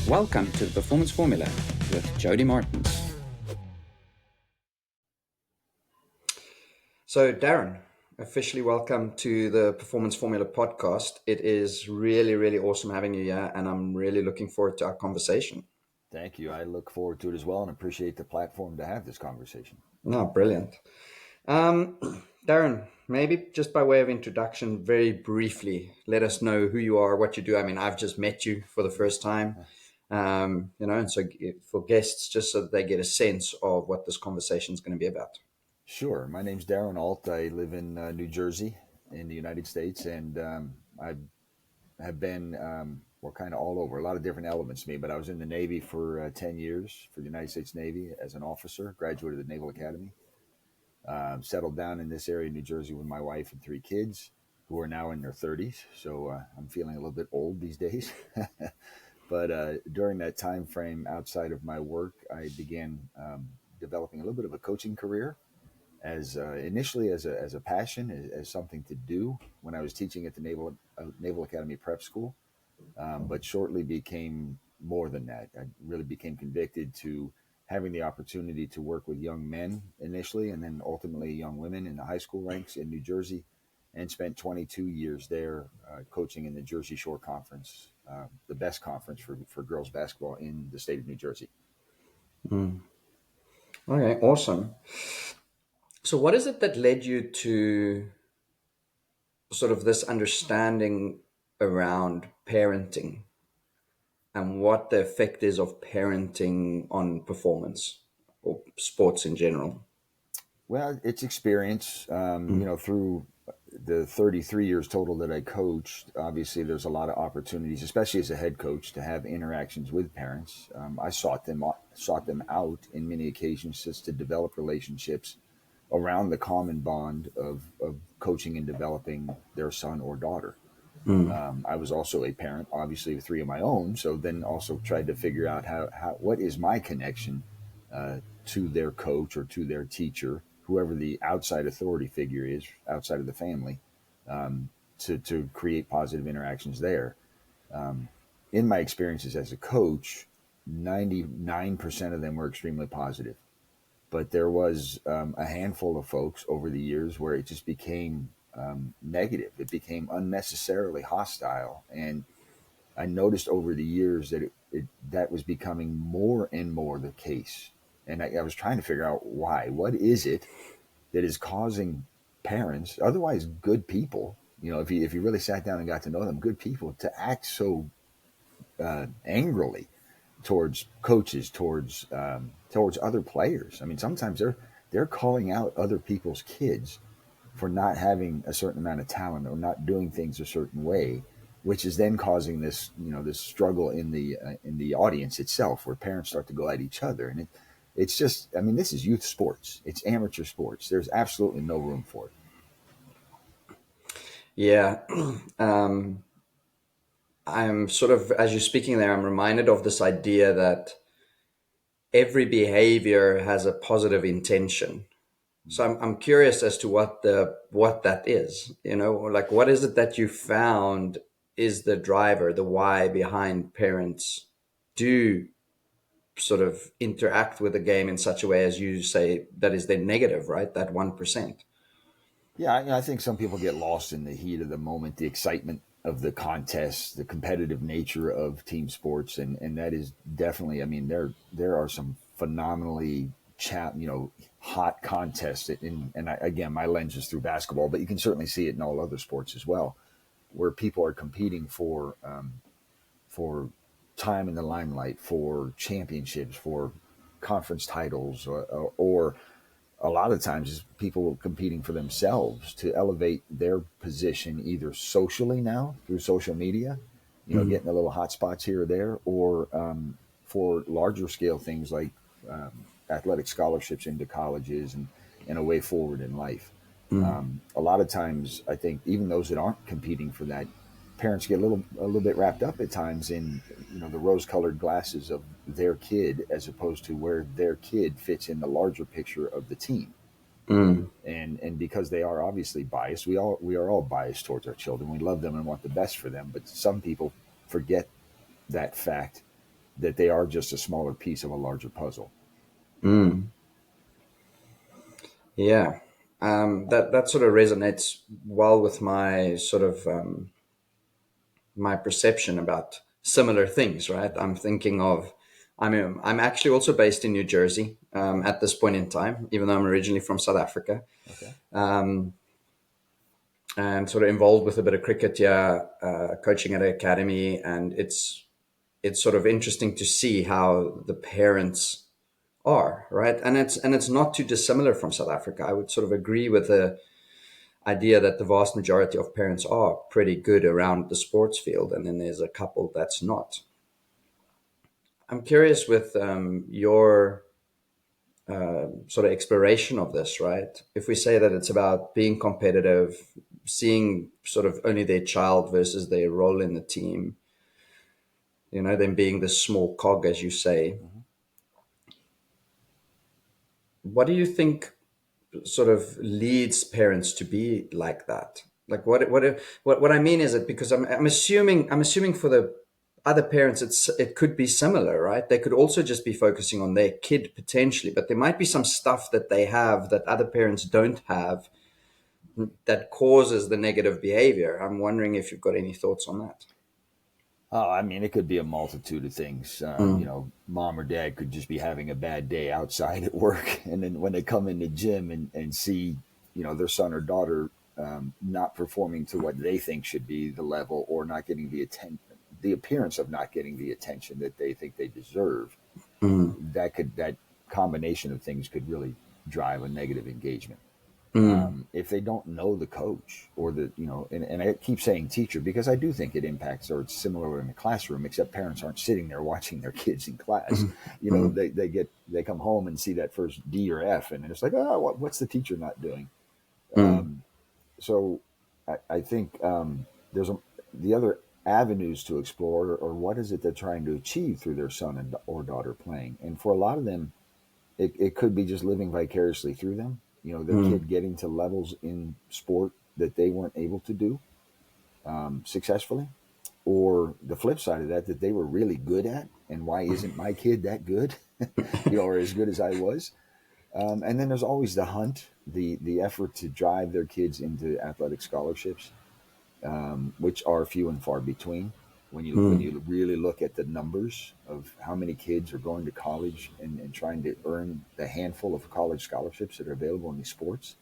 Welcome to the Performance Formula with JODY Martins. So, Darren, officially welcome to the Performance Formula podcast. It is really, really awesome having you here, and I'm really looking forward to our conversation. Thank you. I look forward to it as well and appreciate the platform to have this conversation. No, brilliant. Um, Darren, maybe just by way of introduction, very briefly, let us know who you are, what you do. I mean, I've just met you for the first time, and so for guests, just so that they get a sense of what this conversation is going to be about. Sure. My name's Darren Ault. I live in New Jersey in the United States, and I have been, well, kind of all over, a lot of different elements to me, but I was in the Navy for 10 years for the United States Navy as an officer, graduated the Naval Academy, settled down in this area of New Jersey with my wife and three kids who are now in their 30s. So I'm feeling a little bit old these days. But during that time frame, outside of my work, I began developing a little bit of a coaching career as initially as a passion, as something to do when I was teaching at the Naval Academy Prep School, but shortly became more than that. I really became convicted to having the opportunity to work with young men initially, and then ultimately young women in the high school ranks in New Jersey, and spent 22 years there coaching in the Jersey Shore Conference, the best conference for girls basketball in the state of New Jersey. Okay, awesome. So, what is it that led you to sort of this understanding around parenting and what the effect is of parenting on performance or sports in general? Well, it's experience, through the 33 years total that I coached. Obviously, there's a lot of opportunities, especially as a head coach, to have interactions with parents. I sought them out in many occasions just to develop relationships around the common bond of coaching and developing their son or daughter. I was also a parent, obviously, with three of my own. So then also tried to figure out what is my connection to their coach or to their teacher, whoever the outside authority figure is outside of the family, to create positive interactions there. In my experiences as a coach, 99% of them were extremely positive. But there was a handful of folks over the years where it just became negative. It became unnecessarily hostile. And I noticed over the years that that was becoming more and more the case. And I was trying to figure out why. What is it that is causing parents, otherwise good people, if you really sat down and got to know them, good people, to act so angrily towards coaches, towards other players? I mean, sometimes they're calling out other people's kids for not having a certain amount of talent or not doing things a certain way, which is then causing this struggle in the audience itself, where parents start to go at each other. And it's just, I mean, this is youth sports. It's amateur sports. There's absolutely no room for it. Yeah. I'm sort of, as you're speaking there, I'm reminded of this idea that every behavior has a positive intention. So I'm curious as to what that is, like what is it that you found is the driver, the why behind parents do sort of interact with the game in such a way as you say that is then negative, right? That 1%. Yeah, I think some people get lost in the heat of the moment, the excitement of the contest, the competitive nature of team sports, and that is definitely. I mean, there are some phenomenally hot contests, and again, my lens is through basketball, but you can certainly see it in all other sports as well, where people are competing for time in the limelight, for championships, for conference titles, or a lot of times is people competing for themselves to elevate their position either socially now through social media, getting a little hot spots here or there, or for larger scale things like athletic scholarships into colleges and a way forward in life. A lot of times, I think even those that aren't competing for that, parents get a little bit wrapped up at times in the rose-colored glasses of their kid, as opposed to where their kid fits in the larger picture of the team. And because they are obviously biased, we are all biased towards our children. We love them and want the best for them, but some people forget that fact that they are just a smaller piece of a larger puzzle. Mm. Yeah. That sort of resonates well with my sort of my perception about similar things, right? I'm thinking of, I'm actually also based in New Jersey at this point in time, even though I'm originally from South Africa, Okay. and sort of involved with a bit of cricket, yeah, coaching at an academy, and it's sort of interesting to see how the parents are, right, and it's not too dissimilar from South Africa. I would sort of agree with the idea that the vast majority of parents are pretty good around the sports field, and then there's a couple that's not. I'm curious with your sort of exploration of this, right? If we say that it's about being competitive, seeing sort of only their child versus their role in the team, them being the small cog, as you say, Mm-hmm. what do you think sort of leads parents to be like that? Like what I mean is it because I'm assuming for the other parents it could be similar, right? They could also just be focusing on their kid potentially, but there might be some stuff that they have that other parents don't have that causes the negative behavior. I'm wondering if you've got any thoughts on that. Oh, I mean, it could be a multitude of things. Mm, Mom or dad could just be having a bad day outside at work. And then when they come in the gym and see, their son or daughter not performing to what they think should be the level, or not getting the appearance of not getting the attention that they think they deserve, mm, that combination of things could really drive a negative engagement. mm, If they don't know the coach or and I keep saying teacher because I do think it impacts, or it's similar in the classroom, except parents aren't sitting there watching their kids in class. mm, mm, They come home and see that first D or F, and it's like, oh, what's the teacher not doing? mm, So I think there's the other avenues to explore, or what is it they're trying to achieve through their son or daughter playing. And for a lot of them, it could be just living vicariously through them. Their mm, kid getting to levels in sport that they weren't able to do successfully, or the flip side of that they were really good at. And why isn't my kid that good, or as good as I was? And then there's always the hunt, the effort to drive their kids into athletic scholarships, which are few and far between. When you really look at the numbers of how many kids are going to college and trying to earn the handful of college scholarships that are available in these sports,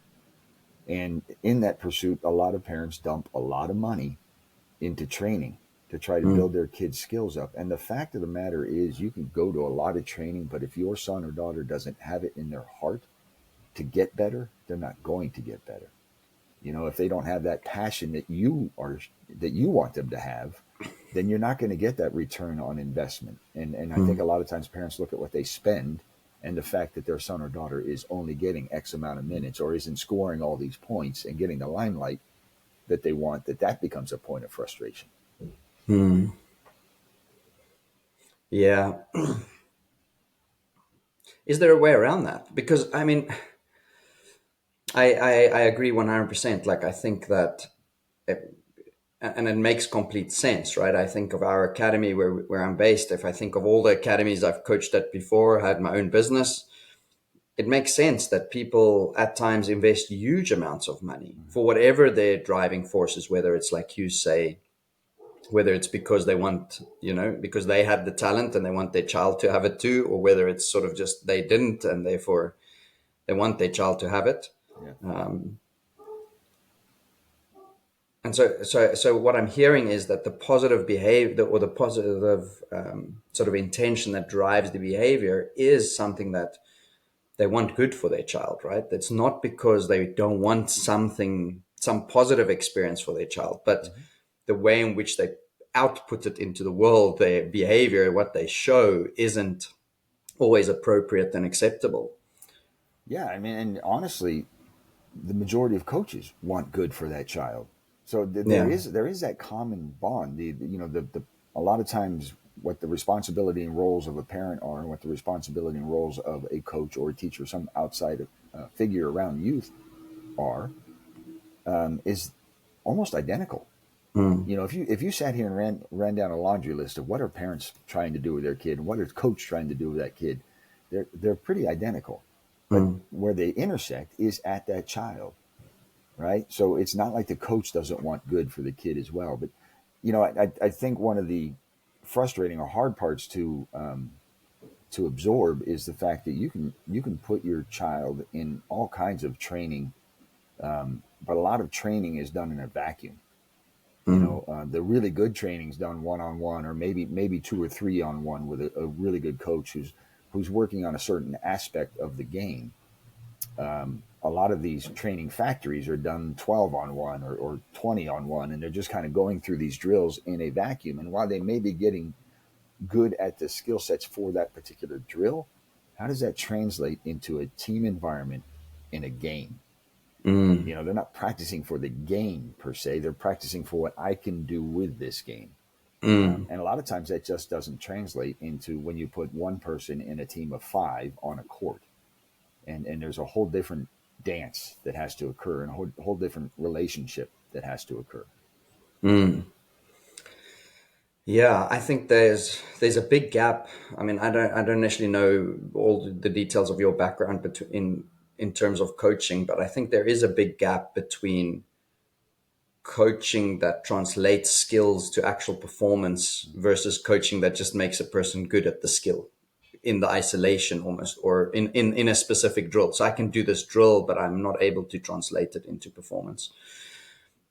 and in that pursuit, a lot of parents dump a lot of money into training to try to mm, build their kids' skills up. And the fact of the matter is, you can go to a lot of training, but if your son or daughter doesn't have it in their heart to get better, they're not going to get better. If they don't have that passion that you want them to have, then you're not going to get that return on investment. And I think mm. a lot of times parents look at what they spend, and the fact that their son or daughter is only getting X amount of minutes, or isn't scoring all these points and getting the limelight that they want, that becomes a point of frustration. Mm. Yeah. Is there a way around that? Because I mean, I agree 100%. Like, I think that, it, and it makes complete sense, right? I think of our academy where I'm based. If I think of all the academies I've coached at before, had my own business, it makes sense that people at times invest huge amounts of money for whatever their driving force is, whether it's like you say, whether it's because they want, because they had the talent and they want their child to have it too, or whether it's sort of just they didn't and therefore they want their child to have it. Yeah. And so what I'm hearing is that the positive behavior or the positive sort of intention that drives the behavior is something that they want good for their child, right? It's not because they don't want some positive experience for their child, but Mm-hmm. the way in which they output it into the world, their behavior, what they show isn't always appropriate and acceptable. Yeah, I mean, and honestly, the majority of coaches want good for that child. So Yeah. there is that common bond. The a lot of times what the responsibility and roles of a parent are, and what the responsibility and roles of a coach or a teacher, some outside figure around youth are, is almost identical. Mm, If you sat here and ran down a laundry list of what are parents trying to do with their kid and what is coach trying to do with that kid, they're pretty identical. But mm, where they intersect is at that child, right? So it's not like the coach doesn't want good for the kid as well. But I think one of the frustrating or hard parts to absorb is the fact that you can put your child in all kinds of training, but a lot of training is done in a vacuum. mm, The really good training is done one on one, or maybe two or three on one with a really good coach who's working on a certain aspect of the game. A lot of these training factories are done 12 on one or 20 on one, and they're just kind of going through these drills in a vacuum. And while they may be getting good at the skill sets for that particular drill, how does that translate into a team environment in a game? mm, They're not practicing for the game per se, they're practicing for what I can do with this game. mm, And a lot of times that just doesn't translate into when you put one person in a team of five on a court. And there's a whole different dance that has to occur and a whole different relationship that has to occur. mm. Yeah, I think there's a big gap. I mean, I don't actually know all the details of your background in terms of coaching, but I think there is a big gap between coaching that translates skills to actual performance versus coaching that just makes a person good at the skill in the isolation almost, or in a specific drill. So I can do this drill, but I'm not able to translate it into performance.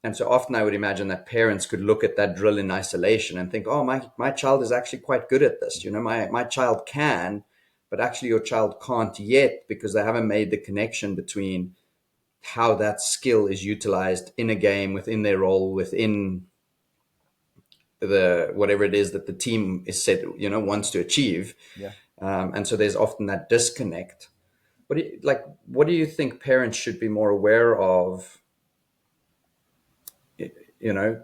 And so often I would imagine that parents could look at that drill in isolation and think, oh, my child is actually quite good at this. My child can, but actually your child can't yet because they haven't made the connection between how that skill is utilized in a game, within their role, within the whatever it is that the team is said, wants to achieve. Yeah. And so there's often that disconnect. What do you think parents should be more aware of,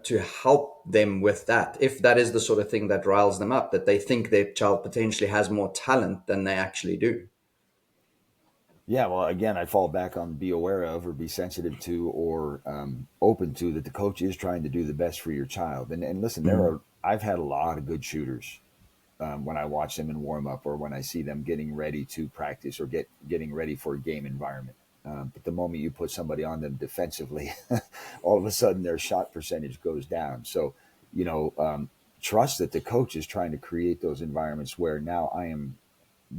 to help them with that, if that is the sort of thing that riles them up, that they think their child potentially has more talent than they actually do? Yeah, well, again, I fall back on be aware of or be sensitive to or open to that the coach is trying to do the best for your child. And listen, Mm, I've had a lot of good shooters when I watch them in warm up or when I see them getting ready to practice or getting ready for a game environment. But the moment you put somebody on them defensively, all of a sudden their shot percentage goes down. So, you know, um, trust that the coach is trying to create those environments where now I am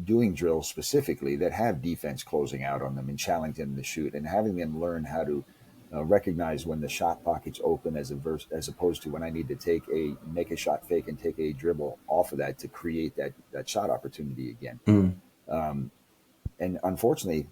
doing drills specifically that have defense closing out on them and challenging them to shoot and having them learn how to recognize when the shot pocket's open as opposed to when I need to make a shot fake and take a dribble off of that to create that shot opportunity again. mm, Um, and unfortunately,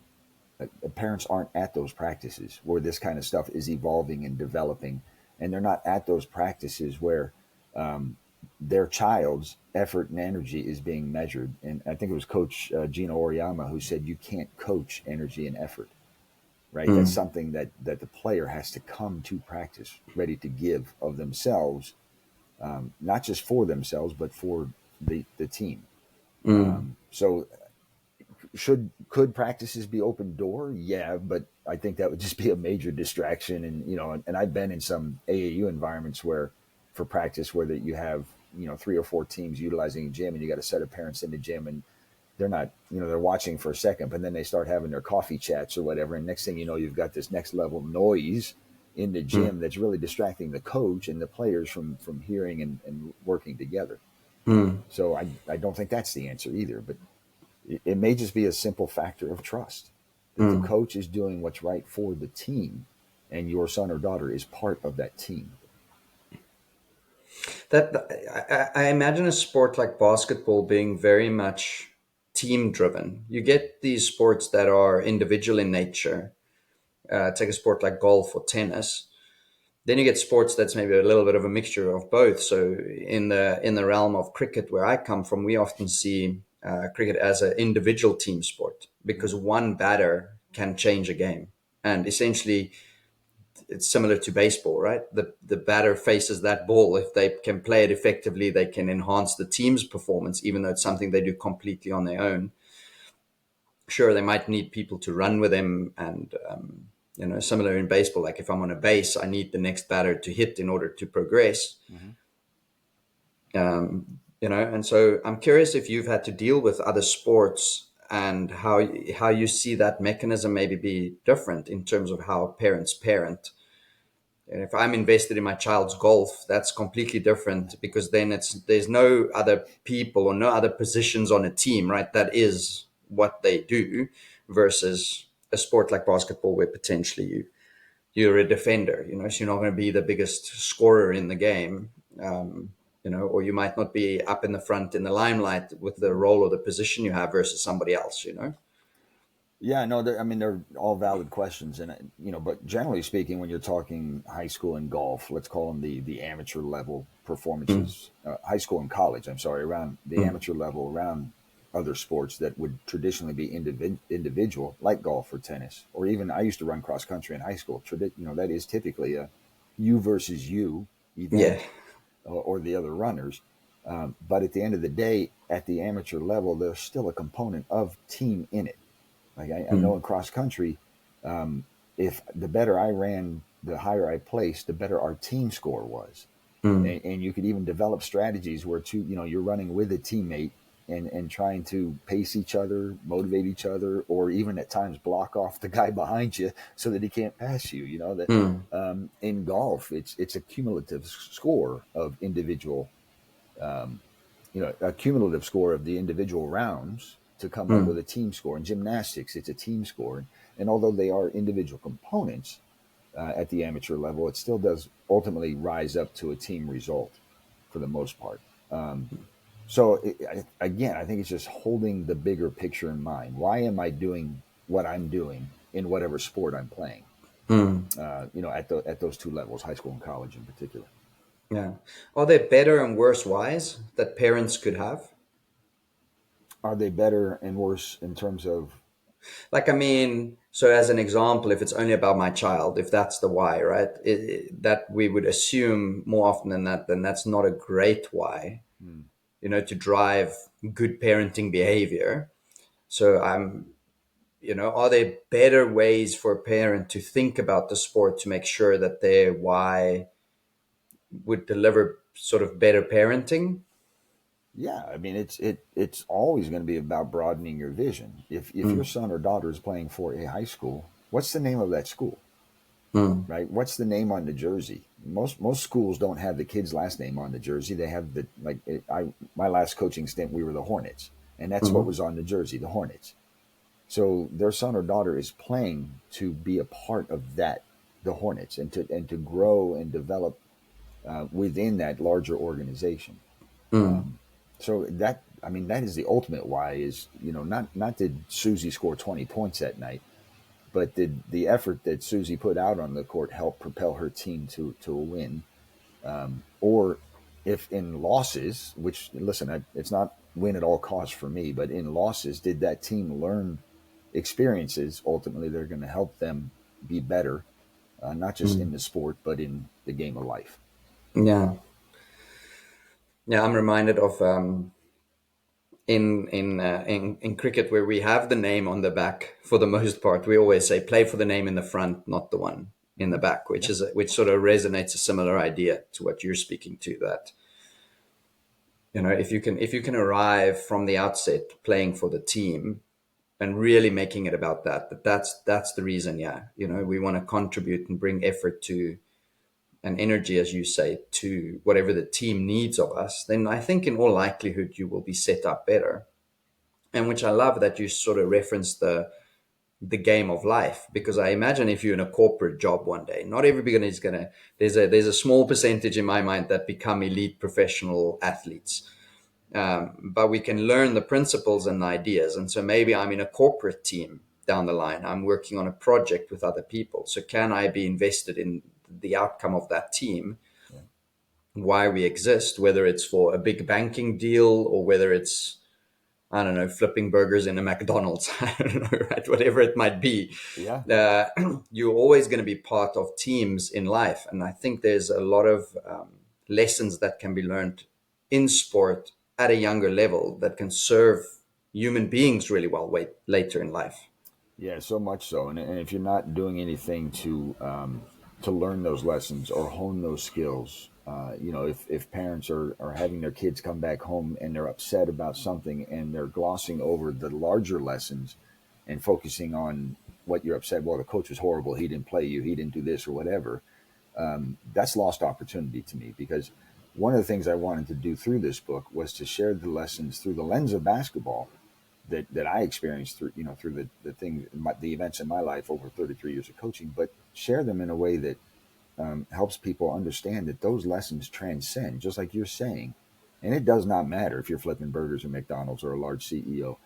parents aren't at those practices where this kind of stuff is evolving and developing, and they're not at those practices where um, their child's effort and energy is being measured. And I think it was Coach Gino Oriyama who said you can't coach energy and effort. Right, that's mm, something that the player has to come to practice ready to give of themselves, not just for themselves but for the team. mm, So could practices be open door? Yeah, but I think that would just be a major distraction. And and I've been in some AAU environments where for practice where that you have three or four teams utilizing a gym, and you got a set of parents in the gym, and they're not they're watching for a second, but then they start having their coffee chats or whatever, and next thing you know, you've got this next level noise in the mm, gym that's really distracting the coach and the players from hearing and working together. mm, So I don't think that's the answer either, but it may just be a simple factor of trust that the mm. coach is doing what's right for the team and your son or daughter is part of that team. I imagine a sport like basketball being very much team driven. You get these sports that are individual in nature. Take a sport like golf or tennis. Then you get sports that's maybe a little bit of a mixture of both. So in the realm of cricket, where I come from, we often see cricket as an individual team sport because one batter can change a game, and essentially it's similar to baseball, right? The batter faces that ball. If they can play it effectively, they can enhance the team's performance, even though it's something they do completely on their own. Sure, they might need people to run with them and Similar in baseball, like if I'm on a base, I need the next batter to hit in order to progress. Hmm. And so I'm curious if you've had to deal with other sports and how you see that mechanism maybe be different in terms of how parents parent. And if I'm invested in my child's golf, that's completely different, because then there's no other people or no other positions on a team, right? That is what they do, versus a sport like basketball where potentially you're a defender, so you're not going to be the biggest scorer in the game, or you might not be up in the front in the limelight with the role or the position you have versus somebody else. Yeah, no, I mean they're all valid questions, and but generally speaking, when you're talking high school and golf, let's call them the amateur level Mm, performances, high school and college. I'm sorry, around the mm, amateur level, around other sports that would traditionally be individual, like golf or tennis, or even I used to run cross country in high school. That is typically a you versus you yeah. event, or the other runners. But at the end of the day, at the amateur level, there's still a component of team in it. Like I know Mm, in cross country, um, if the better I ran, the higher I placed, the better our team score was. mm, And you could even develop strategies where you're running with a teammate and trying to pace each other, motivate each other, or even at times block off the guy behind you so that he can't pass you. You know that mm, in golf, it's a cumulative score of individual um, a cumulative score of the individual rounds to come up with mm, a team score. In gymnastics, it's a team score. And although they are individual components at the amateur level, it still does ultimately rise up to a team result for the most part. Again, I think it's just holding the bigger picture in mind. Why am I doing what I'm doing in whatever sport I'm playing? mm. At those two levels, high school and college in particular. Yeah. Are there better and worse whys that parents could have? Are they better and worse in terms of? Like, I mean, so as an example, if it's only about my child, if that's the why, right? That we would assume more often than that, then that's not a great why, Hmm. to drive good parenting behavior. So are there better ways for a parent to think about the sport to make sure that their why would deliver sort of better parenting? Yeah, I mean it's always going to be about broadening your vision. If your Mm, son or daughter is playing for a high school, what's the name of that school? mm, Right? What's the name on the jersey? Most schools don't have the kid's last name on the jersey. They have I my last coaching stint we were the Hornets, and that's what mm, was on the jersey, the Hornets. So their son or daughter is playing to be a part of that, the Hornets, and to grow and develop within that larger organization. mm, So that I mean that is the ultimate why is not did Susie score 20 points that night, but did the effort that Susie put out on the court help propel her team to a win, or if in losses, which listen, it's not win at all costs for me, but in losses, did that team learn experiences ultimately they're going to help them be better, not just in mm. the sport but in the game of life. Yeah. Yeah, I'm reminded of in cricket, where we have the name on the back for the most part. We always say play for the name in the front, not the one in the Mm-hmm. back, which Yeah, is which sort of resonates a similar idea to what you're speaking to. That if you can arrive from the outset playing for the team and really making it about that's the reason. Yeah, we want to contribute and bring effort to and energy, as you say, to whatever the team needs of us. Then I think in all likelihood you will be set up better. And which I love that you sort of reference the game of life, because I imagine if you're in a corporate job one day, not everybody is gonna. There's a small percentage in my mind that become elite professional athletes, but we can learn the principles and ideas. And so maybe I'm in a corporate team down the line. I'm working on a project with other people. So can I be invested in the outcome of that team? yeah, Why we exist, whether it's for a big banking deal or whether it's, I don't know, flipping burgers in a McDonald's. I don't know, right? Whatever it might be. yeah. Uh, you're always going to be part of teams in life. And I think there's a lot of lessons that can be learned in sport at a younger level that can serve human beings really well later in life. Yeah, so much so. And if you're not doing anything to learn those lessons or hone those skills, if parents are having their kids come back home and they're upset about something and they're glossing over the larger lessons and focusing on what you're upset, well, the coach was horrible, he didn't play you, he didn't do this or whatever, that's lost opportunity to me, because one of the things I wanted to do through this book was to share the lessons through the lens of basketball that I experienced through through the events in my life over 33 years of coaching, but share them in a way that helps people understand that those lessons transcend, just like you're saying. And it does not matter if you're flipping burgers at McDonald's or a large CEO.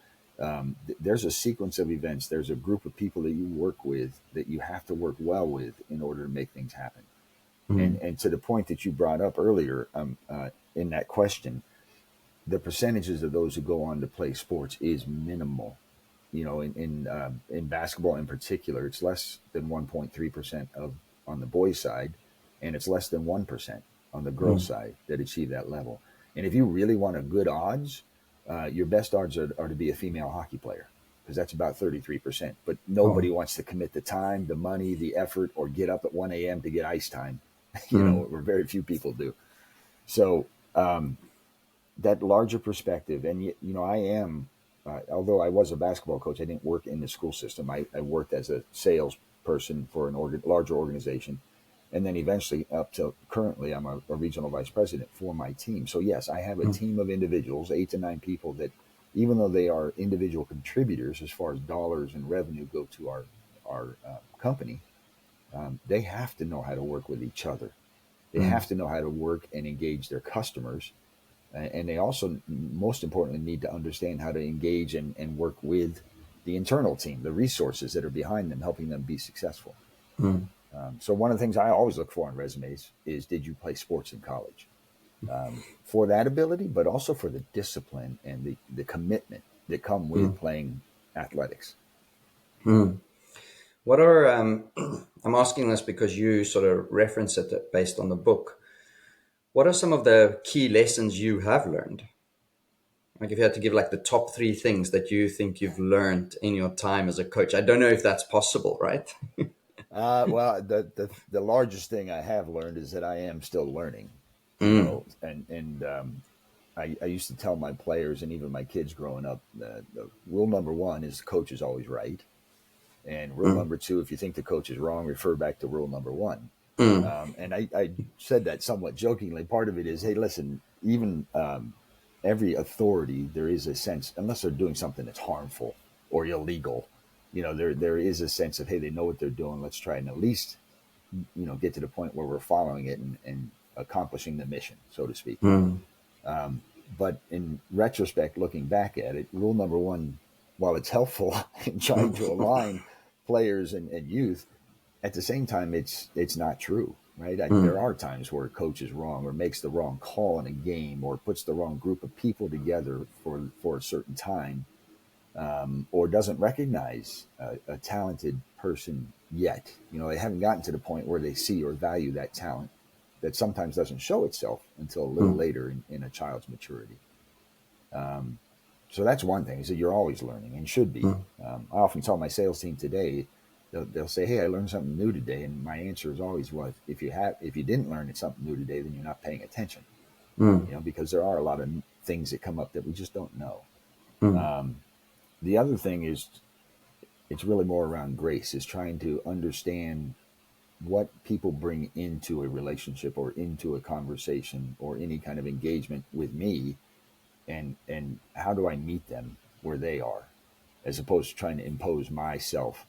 There's a sequence of events. There's a group of people that you work with that you have to work well with in order to make things happen. Mm. And to the point that you brought up earlier in that question, the percentages of those who go on to play sports is minimal. In basketball in particular, it's less than 1.3% of on the boys' side, and it's less than 1% on the girls' Mm. side that achieve that level. And if you really want a good odds, your best odds are to be a female hockey player, because that's about 33%. But nobody Oh. wants to commit the time, the money, the effort, or get up at 1 a.m. to get ice time. Mm. Or very few people do. So that larger perspective, and I am, although I was a basketball coach, I didn't work in the school system. I worked as a salesperson for larger organization, and then eventually up to currently, I'm a regional vice president for my team. So yes, I have a Mm. team of individuals, 8 to 9 people, that even though they are individual contributors as far as dollars and revenue go to our company, they have to know how to work with each other. They Mm. have to know how to work and engage their customers, and they also, most importantly, need to understand how to engage and work with the internal team, the resources that are behind them, helping them be successful. Mm. So one of the things I always look for in resumes is, did you play sports in college? For that ability, but also for the discipline and the commitment that come with Mm. playing athletics. Mm. What are I'm asking this because you sort of reference it based on the book. What are some of the key lessons you have learned? Like if you had to give like the top three things that you think you've learned in your time as a coach. I don't know if that's possible, right? Well, the largest thing I have learned is that I am still learning, Mm. and I used to tell my players and even my kids growing up, the rule number one is the coach is always right. And rule Mm. number two, if you think the coach is wrong, refer back to rule number one. Mm. And I said that somewhat jokingly. Part of it is, hey, listen, even every authority, there is a sense, unless they're doing something that's harmful or illegal, there is a sense of, hey, they know what they're doing. Let's try and at least, get to the point where we're following it and accomplishing the mission, so to speak. Mm. But in retrospect, looking back at it, rule number one, while it's helpful in trying to align players and youth, at the same time, it's not true, right? Mm. There are times where a coach is wrong or makes the wrong call in a game or puts the wrong group of people together for a certain time, or doesn't recognize a talented person yet. They haven't gotten to the point where they see or value that talent that sometimes doesn't show itself until a little Mm. later in a child's maturity. So that's one thing, is that you're always learning and should be. Mm. I often tell my sales team today, they'll say, "Hey, I learned something new today," and my answer is always, "Well, if you didn't learn something new today, then you're not paying attention." Mm. Because there are a lot of things that come up that we just don't know. Mm. The other thing is, it's really more around grace, is trying to understand what people bring into a relationship or into a conversation or any kind of engagement with me, and how do I meet them where they are, as opposed to trying to impose myself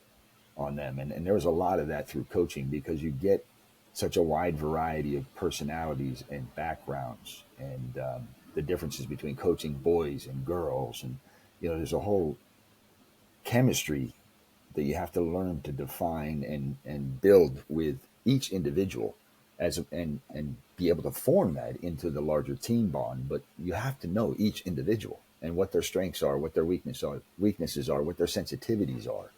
on them. And there was a lot of that through coaching, because you get such a wide variety of personalities and backgrounds, and the differences between coaching boys and girls, and there's a whole chemistry that you have to learn to define and build with each individual, and be able to form that into the larger team bond. But you have to know each individual and what their strengths are, what their weaknesses are, what their sensitivities are,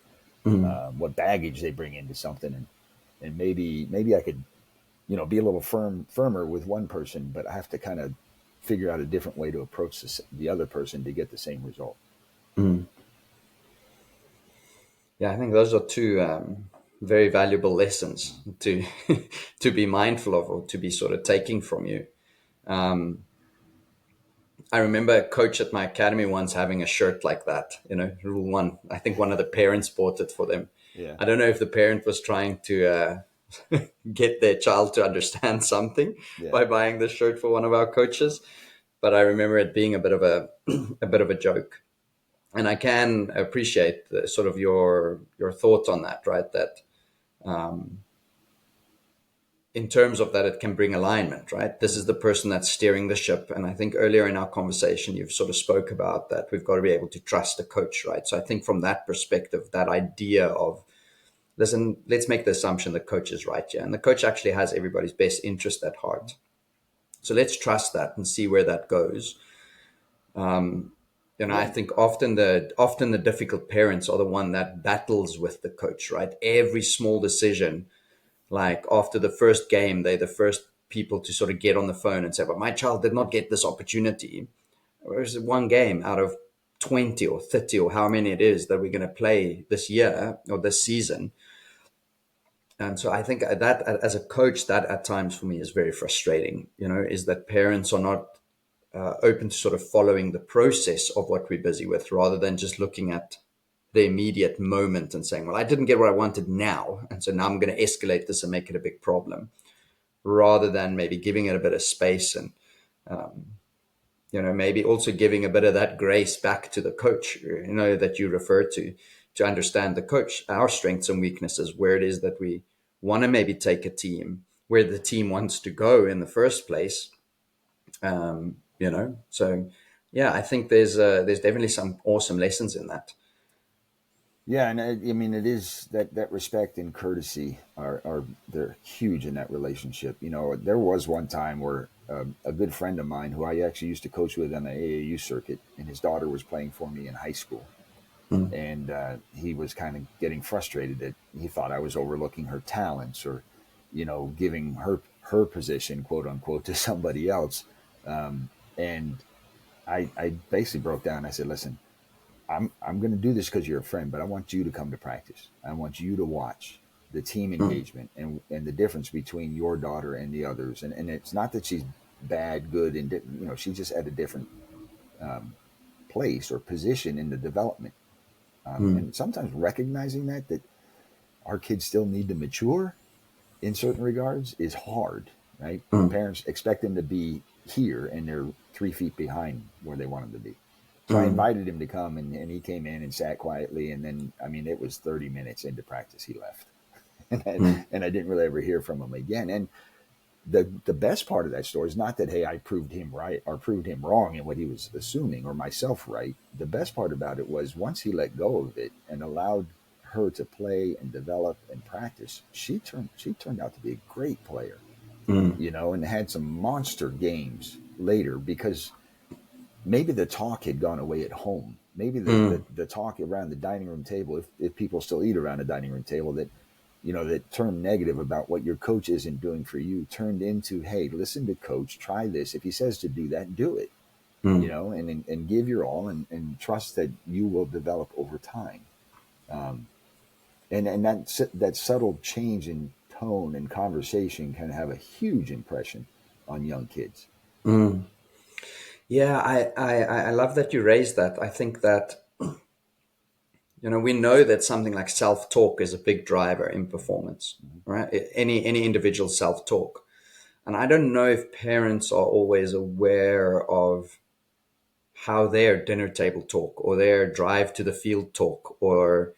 Mm. what baggage they bring into something, and maybe I could be a little firmer with one person, but I have to kind of figure out a different way to approach the other person to get the same result. Mm. Yeah, I think those are two very valuable lessons to to be mindful of, or to be sort of taking from you. Um, I remember a coach at my academy once having a shirt like that, rule one. I think one of the parents bought it for them. Yeah, I don't know if the parent was trying to get their child to understand something yeah, by buying this shirt for one of our coaches, but I remember it being a bit of a a bit of a joke. And I can appreciate sort of your thoughts on that, right? That in terms of that, it can bring alignment, right? This is the person that's steering the ship. And I think earlier in our conversation, you've sort of spoke about that we've got to be able to trust the coach, right? So I think from that perspective, that idea of, listen, let's make the assumption the coach is right here. And the coach actually has everybody's best interest at heart. So let's trust that and see where that goes. I yeah, think often the difficult parents are the one that battles with the coach, right? Every small decision, like after the first game, they're the first people to sort of get on the phone and say, but my child did not get this opportunity. There's one game out of 20 or 30 or how many it is that we're going to play this year or this season. And so I think that as a coach, that at times for me is very frustrating, is that parents are not open to sort of following the process of what we're busy with rather than just looking at the immediate moment and saying, well, I didn't get what I wanted now. And so now I'm going to escalate this and make it a big problem, rather than maybe giving it a bit of space and, maybe also giving a bit of that grace back to the coach, that you refer to understand the coach, our strengths and weaknesses, where it is that we want to maybe take a team, where the team wants to go in the first place. So yeah, I think there's definitely some awesome lessons in that. yeah. And I mean, it is that respect and courtesy are they're huge in that relationship. There was one time where a good friend of mine who I actually used to coach with on the AAU circuit, and his daughter was playing for me in high school, Mm, and he was kind of getting frustrated that he thought I was overlooking her talents, or giving her position, quote unquote, to somebody else. And I basically broke down. I said, listen, I'm going to do this because you're a friend, but I want you to come to practice. I want you to watch the team mm, engagement and the difference between your daughter and the others. And it's not that she's bad, good, and she's just at a different place or position in the development. mm, And sometimes recognizing that our kids still need to mature in certain regards is hard, right? mm, Parents expect them to be here and they're 3 feet behind where they want them to be. So I mm, invited him to come, and he came in and sat quietly. And then, I mean, it was 30 minutes into practice, he left. mm, And I didn't really ever hear from him again. And the best part of that story is not that, hey, I proved him right or proved him wrong in what he was assuming, or myself right. The best part about it was once he let go of it and allowed her to play and develop and practice, she turned out to be a great player, mm, and had some monster games later, because maybe the talk had gone away at home. Maybe mm, the talk around the dining room table, if people still eat around a dining room table, that turned negative about what your coach isn't doing for you, turned into, hey, listen to coach, try this. If he says to do that, do it, mm, and give your all, and trust that you will develop over time. Um, and that subtle change in tone and conversation can have a huge impression on young kids. mm. Yeah, I love that you raised that. I think that, we know that something like self-talk is a big driver in performance, Mhm. right? Any individual self-talk. And I don't know if parents are always aware of how their dinner table talk or their drive to the field talk or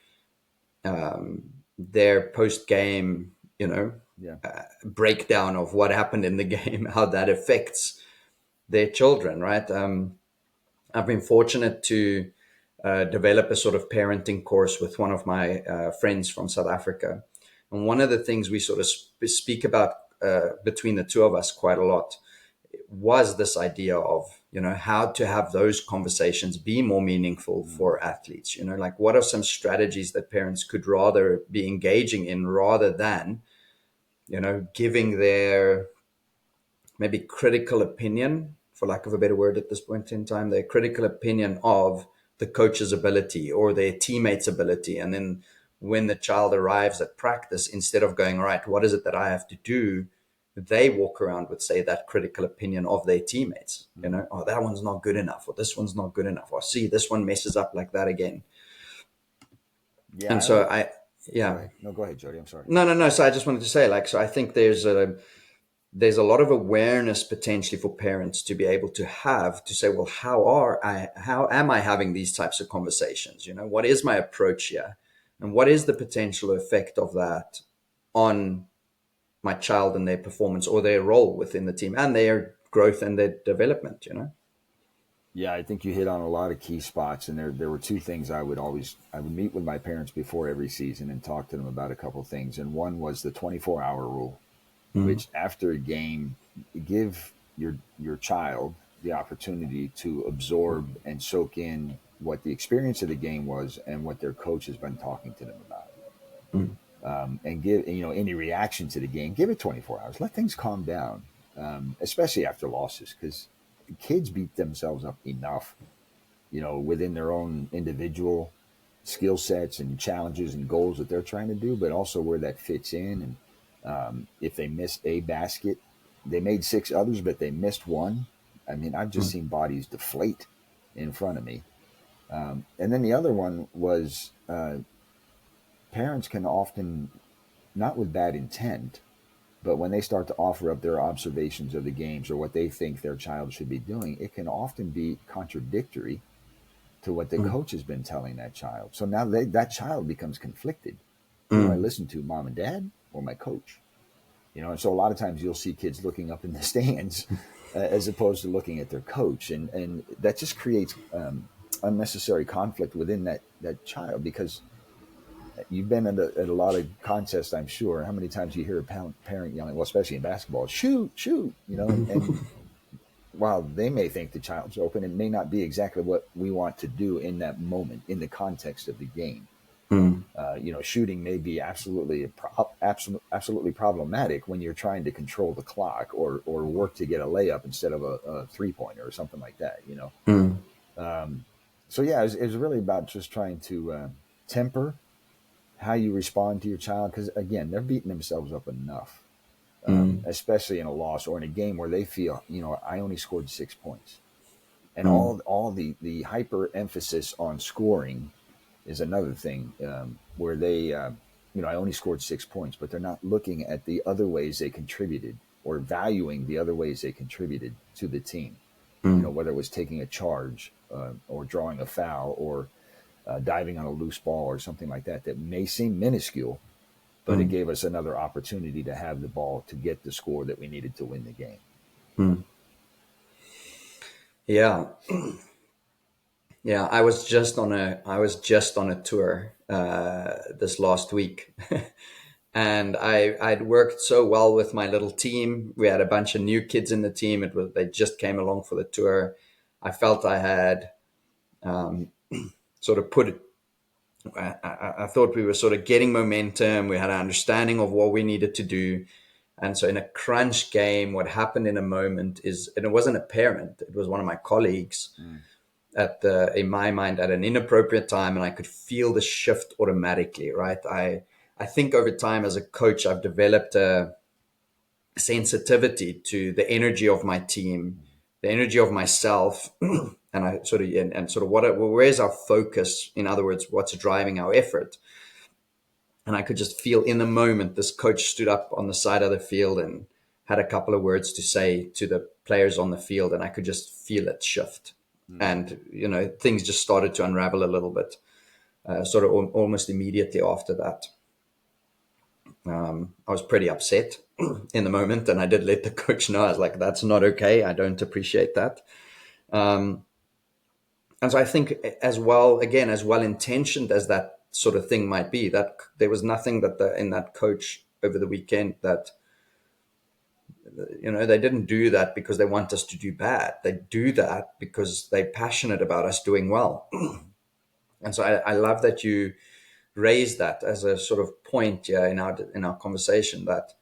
their post-game, Yeah. breakdown of what happened in the game, how that affects their children, right? I've been fortunate to develop a sort of parenting course with one of my friends from South Africa. And one of the things we sort of speak about between the two of us quite a lot was this idea of, how to have those conversations be more meaningful Mm. for athletes. Like what are some strategies that parents could rather be engaging in rather than, giving their maybe critical opinion, for lack of a better word at this point in time, their critical opinion of the coach's ability or their teammates' ability. And then when the child arrives at practice, instead of going, all right, what is it that I have to do? They walk around with, say, that critical opinion of their teammates. You know, oh, that one's not good enough, or this one's not good enough, or see, this one messes up like that again. Yeah, And I so like. Go yeah, ahead. No, go ahead, Jody. I'm sorry. no. So I just wanted to say, like, so I think there's a lot of awareness potentially for parents to be able to have to say, well, how am I having these types of conversations? You know, what is my approach here? And what is the potential effect of that on my child and their performance or their role within the team and their growth and their development, you know? Yeah, I think you hit on a lot of key spots, and there were two things I would meet with my parents before every season and talk to them about a couple of things, and one was the 24-hour rule, Mm, which after a game, give your child the opportunity to absorb and soak in what the experience of the game was and what their coach has been talking to them about. mm, And give any reaction to the game, give it 24 hours, let things calm down, especially after losses, because kids beat themselves up enough, within their own individual skill sets and challenges and goals that they're trying to do, but also where that fits in. And if they miss a basket, they made six others, but they missed one. I mean, I've just mm, seen bodies deflate in front of me. And then the other one was parents can often, not with bad intent, but when they start to offer up their observations of the games or what they think their child should be doing, it can often be contradictory to what the mm, coach has been telling that child. So now that child becomes conflicted. Who do I mm, listen to, mom and dad or my coach? And so a lot of times you'll see kids looking up in the stands as opposed to looking at their coach. And that just creates unnecessary conflict within that child, because you've been at a lot of contests, I'm sure. How many times you hear a parent yelling, well, especially in basketball, shoot, shoot, and while they may think the child's open, it may not be exactly what we want to do in that moment in the context of the game. mm, Shooting may be absolutely problematic when you're trying to control the clock or work to get a layup instead of a 3-pointer or something like that. mm, So yeah, it was really about just trying to temper how you respond to your child, because again, they're beating themselves up enough, mm, especially in a loss or in a game where they feel, I only scored 6 points, and mm, all the hyper emphasis on scoring is another thing, where they, I only scored 6 points, but they're not looking at the other ways they contributed or valuing the other ways they contributed to the team. mm, Whether it was taking a charge, or drawing a foul, or diving on a loose ball or something like that may seem minuscule, but it mm, gave us another opportunity to have the ball to get the score that we needed to win the game. mm. Yeah. Yeah, I was just on a tour this last week, and I'd worked so well with my little team. We had a bunch of new kids in the team. They just came along for the tour. I felt I had sort of put it. I thought we were sort of getting momentum. We had an understanding of what we needed to do, and so in a crunch game, what happened in a moment is, and it wasn't a parent; it was one of my colleagues Mm, in my mind at an inappropriate time, and I could feel the shift automatically. Right, I think over time as a coach, I've developed a sensitivity to the energy of my team, the energy of myself, and I sort of and sort of where's our focus? In other words, what's driving our effort? And I could just feel in the moment this coach stood up on the side of the field and had a couple of words to say to the players on the field, and I could just feel it shift. mm, And things just started to unravel a little bit, sort of almost immediately after that. I was pretty upset in the moment, and I did let the coach know. I was like, "That's not okay. I don't appreciate that." And so I think, as well, again, as well intentioned as that sort of thing might be, that there was nothing that in that coach over the weekend that they didn't do that because they want us to do bad. They do that because they're passionate about us doing well. And so I love that you raised that as a sort of point, yeah, in our conversation, that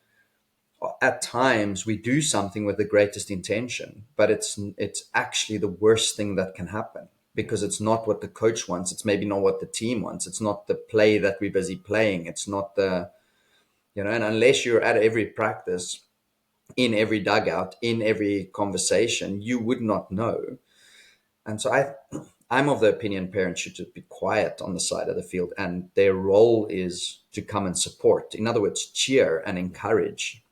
at times we do something with the greatest intention, but it's actually the worst thing that can happen. because it's not what the coach wants. It's maybe not what the team wants. It's not the play that we're busy playing. It's not the, and unless you're at every practice, in every dugout, in every conversation, you would not know. And so I'm of the opinion parents should just be quiet on the side of the field, and their role is to come and support. In other words, cheer and encourage.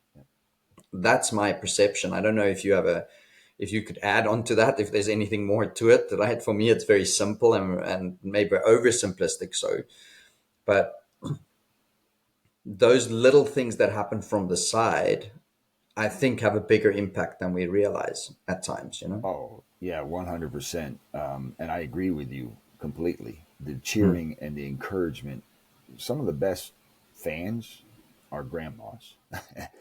That's my perception. I don't know if you have if you could add on to that, if there's anything more to it. Right? For me, it's very simple and maybe oversimplistic. So, but those little things that happen from the side, I think, have a bigger impact than we realize at times. Oh, yeah, 100%. And I agree with you completely. The Mm. cheering and the encouragement, some of the best fans are grandmas,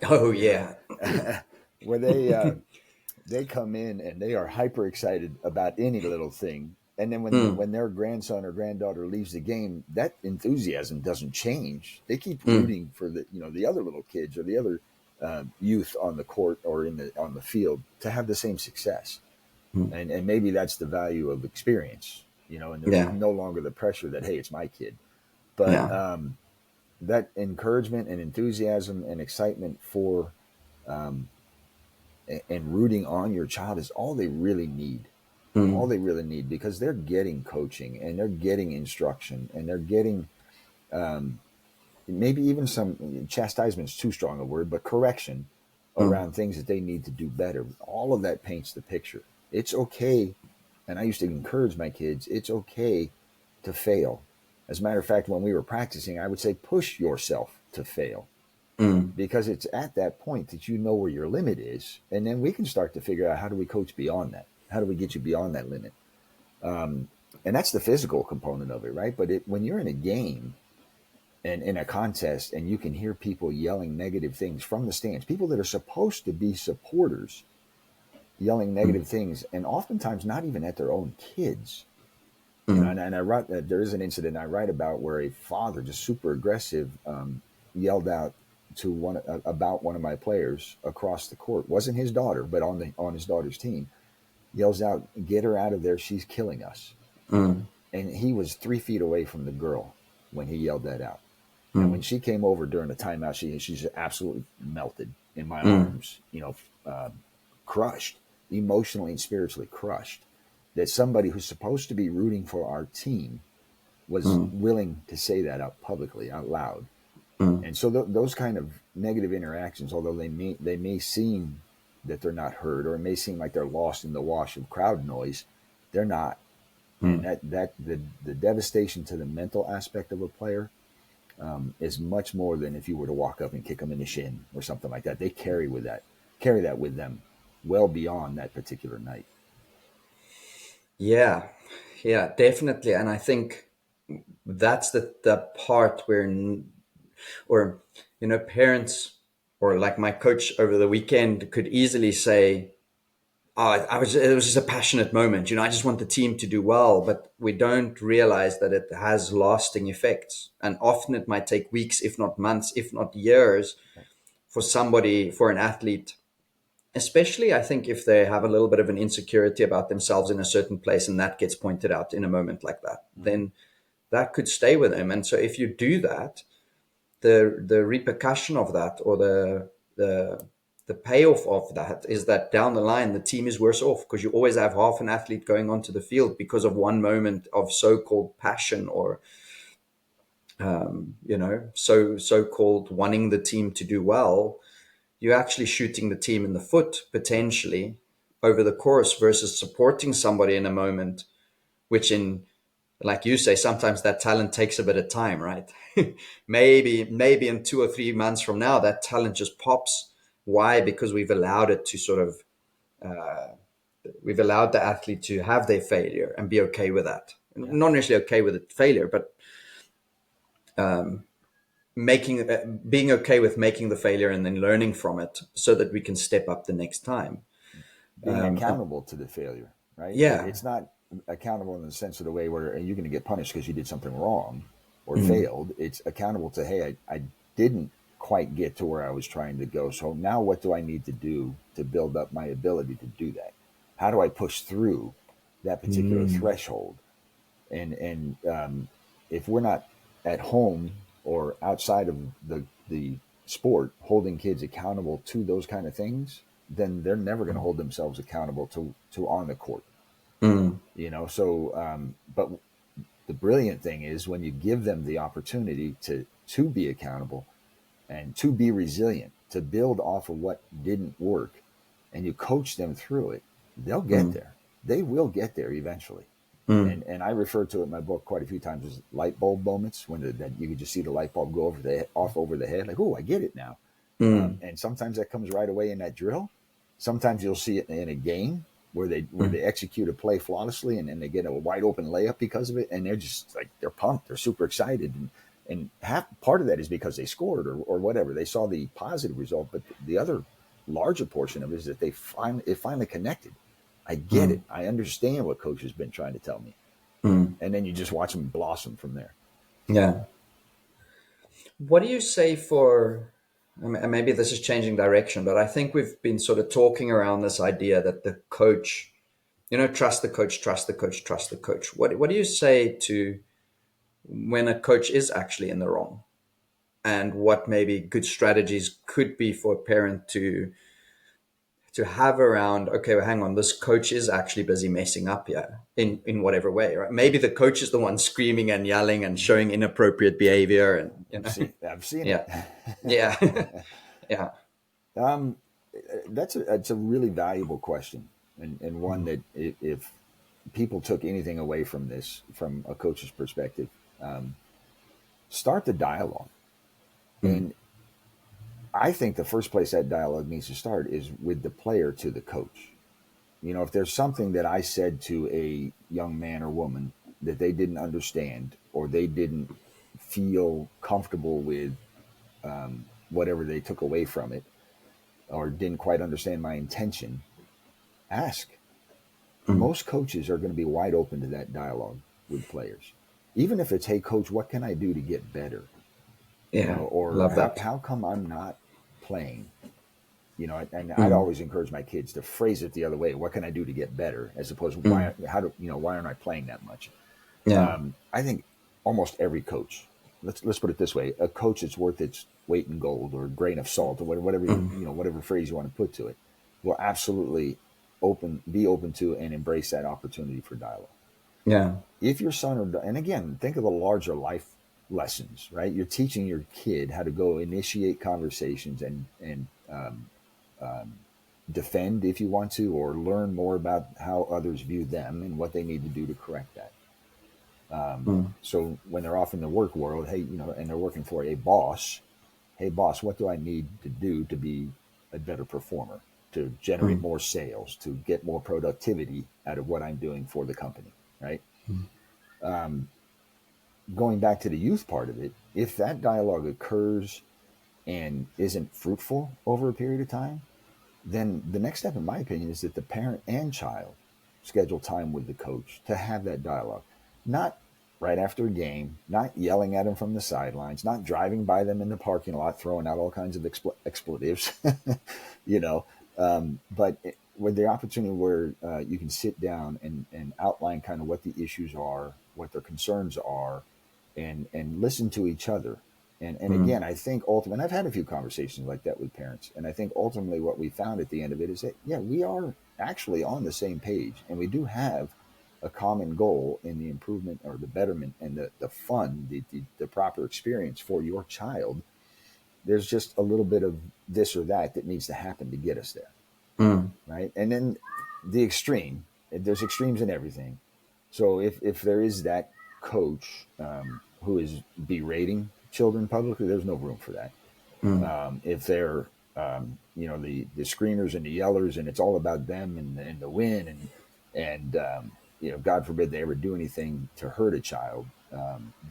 Oh you know, yeah. where they come in and they are hyper excited about any little thing. And then Mm, when their grandson or granddaughter leaves the game, that enthusiasm doesn't change. They keep mm, rooting for the other little kids or the other youth on the court or on the field to have the same success. mm. And maybe that's the value of experience, and there's Yeah. no longer the pressure that, hey, it's my kid. But Yeah. that encouragement and enthusiasm and excitement for um, and rooting on your child is all they really need. All Mm, they really need, because they're getting coaching and they're getting instruction and they're getting um, maybe even some chastisement is too strong a word, but correction mm, around things that they need to do better. All of that paints the picture. It's okay. And I used to encourage my kids, it's okay to fail. As a matter of fact, when we were practicing, I would say push yourself to fail, mm, because it's at that point that you know where your limit is. And then we can start to figure out, how do we coach beyond that? How do we get you beyond that limit? Um, and that's the physical component of it, right? But when you're in a game and in a contest and you can hear people yelling negative things from the stands, people that are supposed to be supporters yelling mm, negative things, and oftentimes not even at their own kids. mm, And I write that there is an incident I write about where a father, just super aggressive, yelled out to about one of my players across the court. Wasn't his daughter, but on his daughter's team. Yells out, "Get her out of there! She's killing us!" mm, And he was 3 feet away from the girl when he yelled that out. And when mm, she came over during the timeout, she's absolutely melted in my mm, arms, crushed, emotionally and spiritually crushed. That somebody who's supposed to be rooting for our team was mm, willing to say that out publicly, out loud. mm, And so those kind of negative interactions, although they may seem that they're not heard, or it may seem like they're lost in the wash of crowd noise, they're not. And mm. the devastation to the mental aspect of a player is much more than if you were to walk up and kick them in the shin or something like that. They carry that with them well beyond that particular night. Yeah. Yeah, definitely. And I think that's the part where, or, parents, or like my coach over the weekend could easily say, oh, it was just a passionate moment. I just want the team to do well, but we don't realize that it has lasting effects. And often it might take weeks, if not months, if not years, for an athlete, especially I think if they have a little bit of an insecurity about themselves in a certain place and that gets pointed out in a moment like that, Mm-hmm. then that could stay with them. And so if you do that, the repercussion of that, or the the payoff of that, is that down the line the team is worse off, because you always have half an athlete going onto the field because of one moment of so-called passion, or so-called wanting the team to do well. You're actually shooting the team in the foot potentially over the course, versus supporting somebody in a moment, which, in like you say, sometimes that talent takes a bit of time, right? maybe in 2 or 3 months from now that talent just pops. Why? Because we've allowed the athlete to have their failure and be okay with that. Yeah. Not necessarily okay with the failure, but making being okay with making the failure and then learning from it, so that we can step up the next time. Being accountable to the failure, right? Yeah. It's not accountable in the sense of the way where you're going to get punished because you did something wrong or Mm, failed. It's accountable to, hey, I didn't quite get to where I was trying to go. So now what do I need to do to build up my ability to do that? How do I push through that particular Mm. threshold. And if we're not at home or outside of the sport holding kids accountable to those kind of things, then they're never going to hold themselves accountable to on the court. Mm. But the brilliant thing is when you give them the opportunity to be accountable and to be resilient, to build off of what didn't work, and you coach them through it, they'll get Mm. there. They will get there eventually. Mm. And I refer to it in my book quite a few times as light bulb moments when that you can just see the light bulb go off over the head, like, oh, I get it now. Mm. And sometimes that comes right away in that drill. Sometimes you'll see it in a game where Mm. they execute a play flawlessly and they get a wide open layup because of it, and they're just like they're pumped, they're super excited, and half part of that is because they scored or whatever they saw the positive result, but the other larger portion of it is that it finally connected. I get Mm. it. I understand what coach has been trying to tell me, Mm. and then you just watch them blossom from there. Yeah. What do you say for, I mean, and maybe this is changing direction, but I think we've been sort of talking around this idea that the coach, trust the coach, trust the coach, trust the coach. What do you say to when a coach is actually in the wrong? And what maybe good strategies could be for a parent to have around, okay, well, hang on, this coach is actually busy messing up here in whatever way, right? Maybe the coach is the one screaming and yelling and showing inappropriate behavior, and I've seen it. yeah, yeah, yeah. um, that's a really valuable question, and one that if people took anything away from this from a coach's perspective, um, start the dialogue. Mm. And I think the first place that dialogue needs to start is with the player to the coach. If there's something that I said to a young man or woman that they didn't understand or they didn't feel comfortable with, whatever they took away from it, or didn't quite understand my intention, ask. Mm. Most coaches are going to be wide open to that dialogue with players. Even if it's, hey, coach, what can I do to get better? Yeah, Or love that. how come I'm not playing? And I'd Mm. always encourage my kids to phrase it the other way. What can I do to get better? As opposed to Mm. why aren't I playing that much? Yeah. I think almost every coach, let's put it this way, a coach that's worth its weight in gold or a grain of salt or whatever, Mm. whatever phrase you want to put to it, will absolutely be open to and embrace that opportunity for dialogue. Yeah. If your son and again, think of the larger life lessons, right? You're teaching your kid how to go initiate conversations and defend if you want to, or learn more about how others view them and what they need to do to correct that. Mm. So when they're off in the work world, hey, and they're working for a boss, hey, boss, what do I need to do to be a better performer, to generate Mm. more sales, to get more productivity out of what I'm doing for the company, right? Mm. Going back to the youth part of it, if that dialogue occurs and isn't fruitful over a period of time, then the next step, in my opinion, is that the parent and child schedule time with the coach to have that dialogue. Not right after a game, not yelling at them from the sidelines, not driving by them in the parking lot, throwing out all kinds of expletives, you know, but with the opportunity where you can sit down and outline kind of what the issues are, what their concerns are, and listen to each other. And Mm. again, I think ultimately, and I've had a few conversations like that with parents, and I think ultimately what we found at the end of it is that, yeah, we are actually on the same page, and we do have a common goal in the improvement or the betterment and the fun, the proper experience for your child. There's just a little bit of this or that needs to happen to get us there, Mm. right? And then the extreme, there's extremes in everything. So if there is that coach who is berating children publicly, there's no room for that. Mm. If they're the screamers and the yellers and it's all about them and the win and God forbid they ever do anything to hurt a child,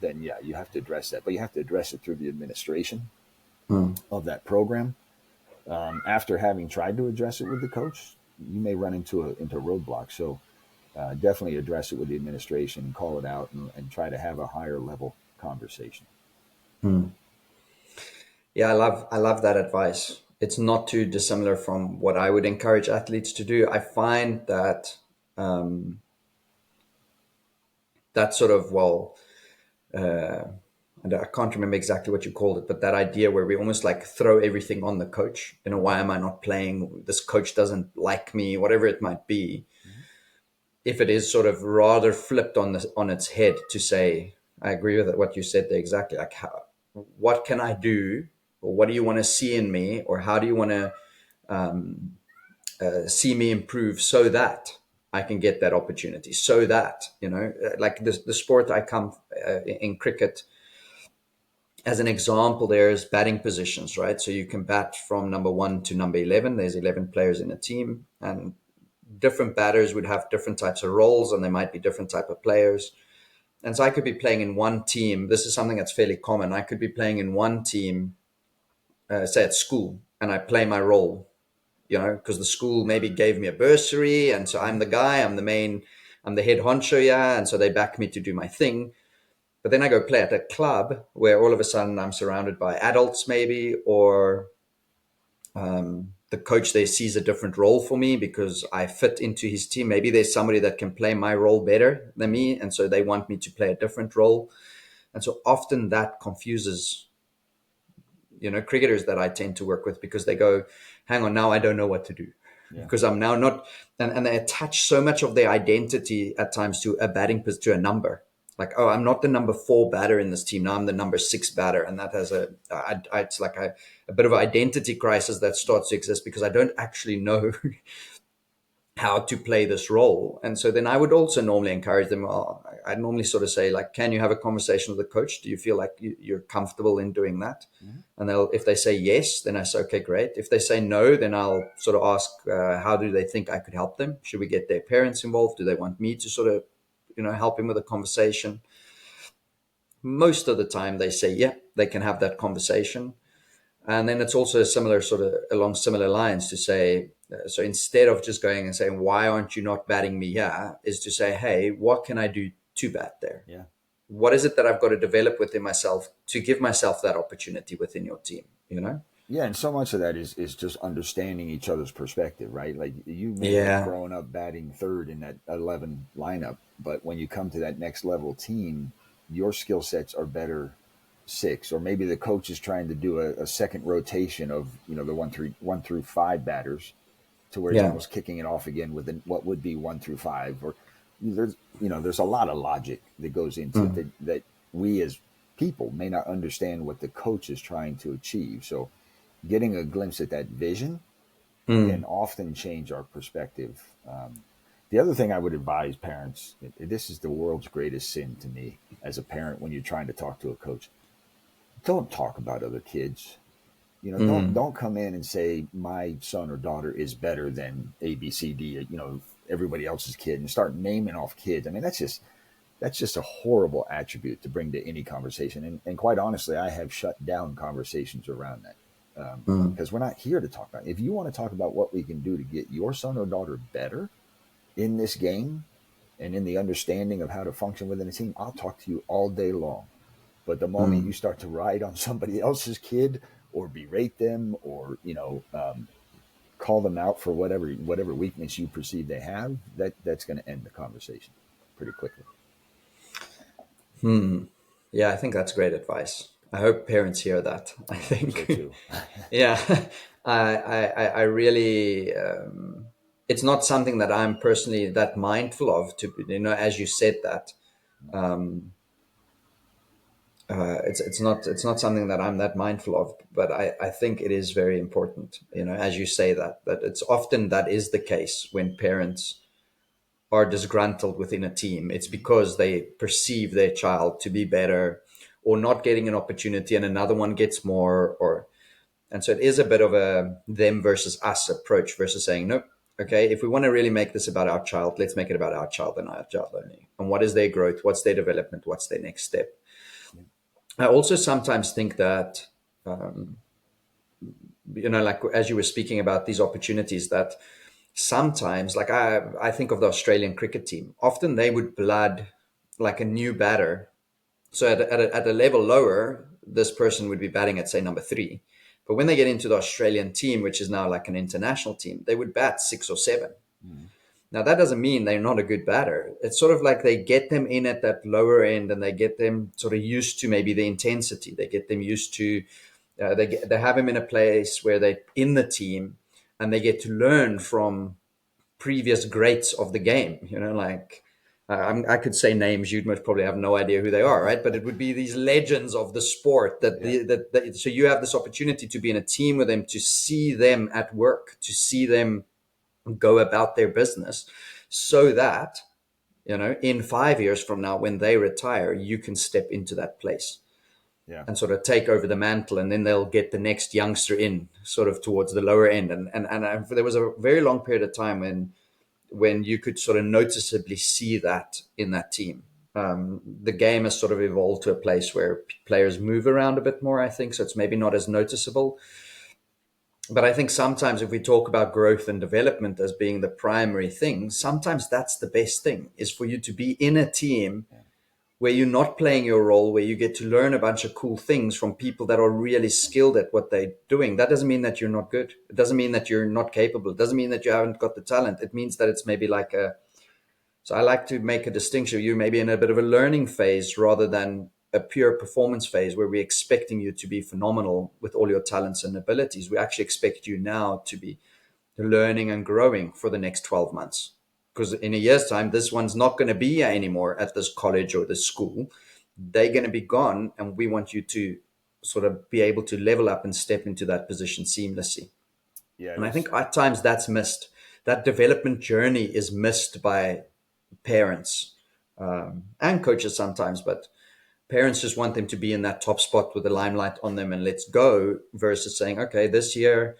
then yeah, you have to address that, but you have to address it through the administration Mm. of that program. After having tried to address it with the coach, you may run into roadblocks. So definitely address it with the administration and call it out and try to have a higher level conversation. Mm. Yeah, I love that advice. It's not too dissimilar from what I would encourage athletes to do. I find that that sort of, well, and I can't remember exactly what you called it, but that idea where we almost like throw everything on the coach. Why am I not playing? This coach doesn't like me, whatever it might be. Mm-hmm. If it is sort of rather flipped on its head to say, I agree with what you said there exactly. Like, what can I do, or what do you want to see in me, or how do you want to see me improve so that I can get that opportunity? So that, like the sport I come in cricket, as an example, there's batting positions, right? So you can bat from number 1 to number 11. There's 11 players in a team, and different batters would have different types of roles, and there might be different type of players. And so I could be playing in one team. This is something that's fairly common. I could be playing in one team, say at school, and I play my role, because the school maybe gave me a bursary, and so I'm the guy, I'm the head honcho, yeah, and so they back me to do my thing. But then I go play at a club where all of a sudden I'm surrounded by adults, maybe, or the coach there sees a different role for me because I fit into his team. Maybe there's somebody that can play my role better than me, and so they want me to play a different role. And so often that confuses, cricketers that I tend to work with, because they go, hang on, now I don't know what to do. Yeah. Because I'm now not, and they attach so much of their identity at times to a batting, to a number. Like, oh, I'm not the number 4 batter in this team. Now I'm the number 6 batter. And that has it's like a bit of an identity crisis that starts to exist because I don't actually know how to play this role. And so then I would also normally encourage them. Well, I'd normally sort of say, like, can you have a conversation with the coach? Do you feel like you're comfortable in doing that? Mm-hmm. And if they say yes, then I say, okay, great. If they say no, then I'll sort of ask, how do they think I could help them? Should we get their parents involved? Do they want me to sort of, help him with a conversation? Most of the time they say, yeah, they can have that conversation. And then it's also similar, sort of along similar lines, to say, so instead of just going and saying, why aren't you not batting me here, is to say, hey, what can I do to bat there? Yeah. What is it that I've got to develop within myself to give myself that opportunity within your team, Yeah, and so much of that is just understanding each other's perspective, right? Like you may have Yeah. grown up batting third in that 11 lineup, but when you come to that next level team, your skill sets are better 6, or maybe the coach is trying to do a second rotation of the 1 through 5 batters, to where he's Yeah. almost kicking it off again with what would be 1 through 5. Or there's a lot of logic that goes into it that we as people may not understand what the coach is trying to achieve. So getting a glimpse at that vision can often change our perspective. The other thing I would advise parents, this is the world's greatest sin to me as a parent, when you're trying to talk to a coach: don't talk about other kids. Don't come in and say my son or daughter is better than A, B, C, D, everybody else's kid, and start naming off kids. I mean, that's just a horrible attribute to bring to any conversation. And quite honestly, I have shut down conversations around that. Because we're not here to talk about it. If you want to talk about what we can do to get your son or daughter better in this game and in the understanding of how to function within a team, I'll talk to you all day long. But the moment you start to ride on somebody else's kid, or berate them, or call them out for whatever weakness you perceive they have, that's going to end the conversation pretty quickly. Yeah, I think that's great advice. I hope parents hear that. I I hope so think, too. yeah, I really, it's not something that I'm personally that mindful of. As you said that, it's not something that I'm that mindful of. But I think it is very important. As you say that it's often that is the case when parents are disgruntled within a team. It's because they perceive their child to be better, or not getting an opportunity and another one gets more, and so it is a bit of a them versus us approach, versus saying, nope, okay, if we want to really make this about our child, let's make it about our child and our child only. And what is their growth? What's their development? What's their next step? I also sometimes think that, like as you were speaking about these opportunities, that sometimes, like I think of the Australian cricket team, often they would blood like a new batter. So at a level lower, this person would be batting at, say, number 3. But when they get into the Australian team, which is now like an international team, they would bat 6 or 7. Now, that doesn't mean they're not a good batter. It's sort of like they get them in at that lower end and they get them sort of used to maybe the intensity. They get them used to, they have them in a place where they're in the team and they get to learn from previous greats of the game. Like I could say names, you'd most probably have no idea who they are, right? But it would be these legends of the sport Yeah. so you have this opportunity to be in a team with them, to see them at work, to see them go about their business, so that in 5 years from now, when they retire, you can step into that place Yeah. and sort of take over the mantle, and then they'll get the next youngster in sort of towards the lower end. And there was a very long period of time when you could sort of noticeably see that in that team. The game has sort of evolved to a place where players move around a bit more, I think, so it's maybe not as noticeable. But I think sometimes if we talk about growth and development as being the primary thing, sometimes that's the best thing, is for you to be in a team Yeah. where you're not playing your role, where you get to learn a bunch of cool things from people that are really skilled at what they're doing. That doesn't mean that you're not good. It doesn't mean that you're not capable. It doesn't mean that you haven't got the talent. It means that it's maybe like so I like to make a distinction. You're maybe in a bit of a learning phase rather than a pure performance phase where we're expecting you to be phenomenal with all your talents and abilities. We actually expect you now to be learning and growing for the next 12 months. Because in a year's time, this one's not going to be here anymore at this college or this school. They're going to be gone, and we want you to sort of be able to level up and step into that position seamlessly. Yeah, it And I is. think at times that's missed. That development journey is missed by parents and coaches sometimes, but parents just want them to be in that top spot with the limelight on them and let's go, versus saying, okay, this year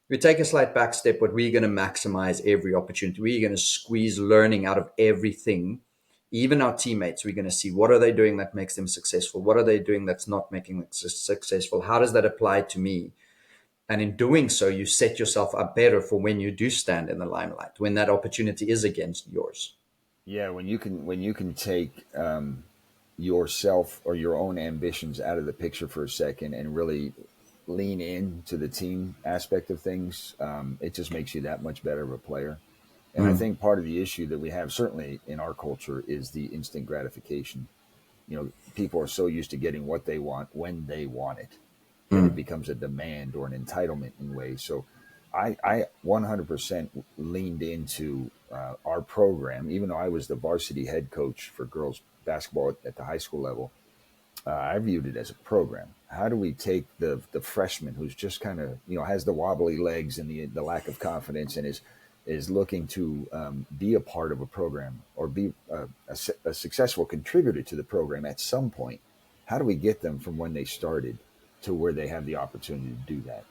we take a slight back step, but we're going to maximize every opportunity. We're going to squeeze learning out of everything. Even our teammates, we're going to see what are they doing that makes them successful? What are they doing that's not making them successful? How does that apply to me? And in doing so, you set yourself up better for when you do stand in the limelight, when that opportunity is against yours. Yeah, when you can take yourself or your own ambitions out of the picture for a second and really lean in to the team aspect of things, it just makes you that much better of a player. And I Mm, think part of the issue that we have, certainly in our culture, is the instant gratification. People are so used to getting what they want when they want it that it mm, becomes a demand or an entitlement in ways. So I 100% leaned into our program, even though I was the varsity head coach for girls basketball at the high school level. I viewed it as a program. How do we take the freshman who's just kind of has the wobbly legs and the lack of confidence and is looking to be a part of a program or be a successful contributor to the program at some point? How do we get them from when they started to where they have the opportunity to do that?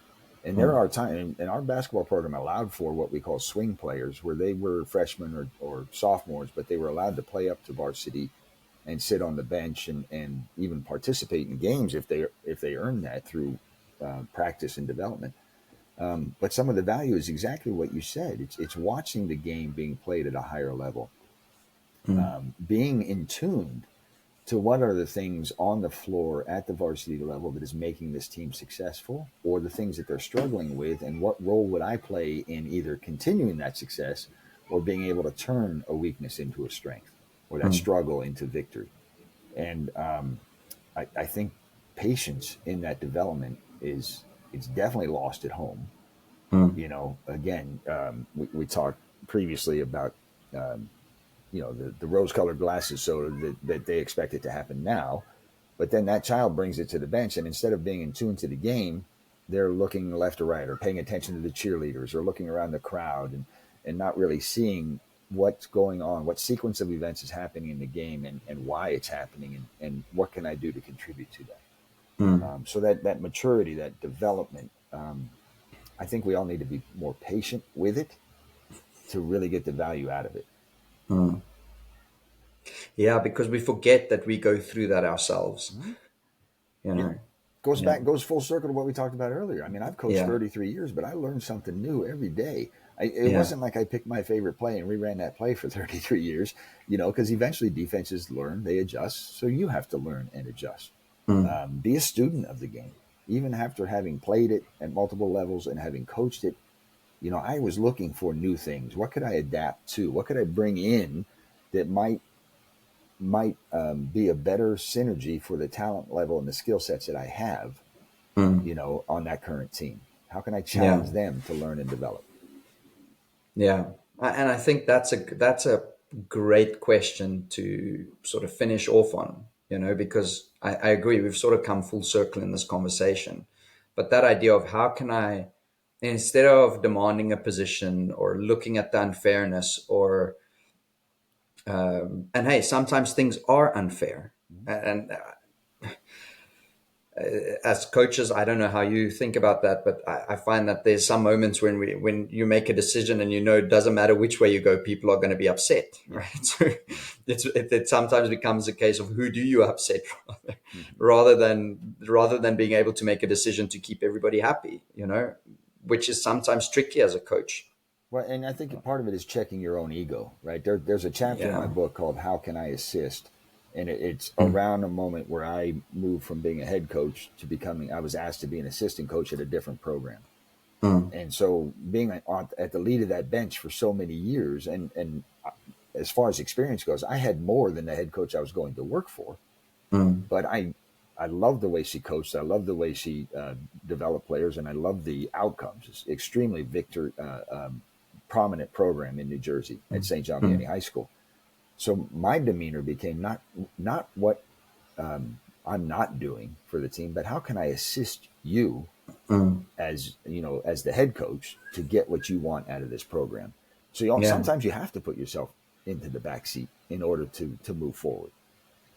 And there mm, are times, and our basketball program allowed for what we call swing players, where they were freshmen or sophomores, but they were allowed to play up to varsity and sit on the bench and even participate in games if they earn that through practice and development. But some of the value is exactly what you said. It's watching the game being played at a higher level, mm, being in tune to what are the things on the floor at the varsity level that is making this team successful, or the things that they're struggling with, and what role would I play in either continuing that success or being able to turn a weakness into a strength or that mm, struggle into victory. And I think patience in that development is it's definitely lost at home. mm, Again, we talked previously about the rose-colored glasses, so that they expect it to happen now. But then that child brings it to the bench, and instead of being in tune to the game, they're looking left or right, or paying attention to the cheerleaders, or looking around the crowd, and not really seeing what's going on, what sequence of events is happening in the game, and why it's happening, and what can I do to contribute to that. mm, So that maturity, that development, I think we all need to be more patient with it to really get the value out of it. mm. Yeah, because we forget that we go through that ourselves. Mhm. You Yeah. know. Yeah. Goes full circle to what we talked about earlier. I mean, I've coached Yeah. 33 years, but I learned something new every day. It Yeah. wasn't like I picked my favorite play and reran that play for 33 years, because eventually defenses learn, they adjust. So you have to learn and adjust. Mm, Be a student of the game. Even after having played it at multiple levels and having coached it, I was looking for new things. What could I adapt to? What could I bring in that might be a better synergy for the talent level and the skill sets that I have, Mm. on that current team? How can I Yeah. challenge them to learn and develop? Yeah. And I think that's a great question to sort of finish off on, because I agree, we've sort of come full circle in this conversation. But that idea of how can I, instead of demanding a position or looking at the unfairness, or and hey, sometimes things are unfair. And as coaches, I don't know how you think about that, but I find that there's some moments when you make a decision and it doesn't matter which way you go, people are going to be upset, Yeah. right? So Yeah. it sometimes becomes a case of who do you upset rather, Mhm. rather than being able to make a decision to keep everybody happy, which is sometimes tricky as a coach. Well, and I think part of it is checking your own ego, right? There's a chapter in my Yeah. book called "How Can I Assist," and it's Mm, around a moment where I moved from being a head coach to becoming. I was asked to be an assistant coach at a different program, mm, and so being at the lead of that bench for so many years, and as far as experience goes, I had more than the head coach I was going to work for. mm, But I love the way she coached. I love the way she developed players, and I love the outcomes. It's extremely prominent program in New Jersey at mm, St. John Vianney mm. High School. So my demeanor became not what I'm not doing for the team, but how can I assist you Mm. as the head coach to get what you want out of this program. So Yeah. sometimes you have to put yourself into the back seat in order to move forward.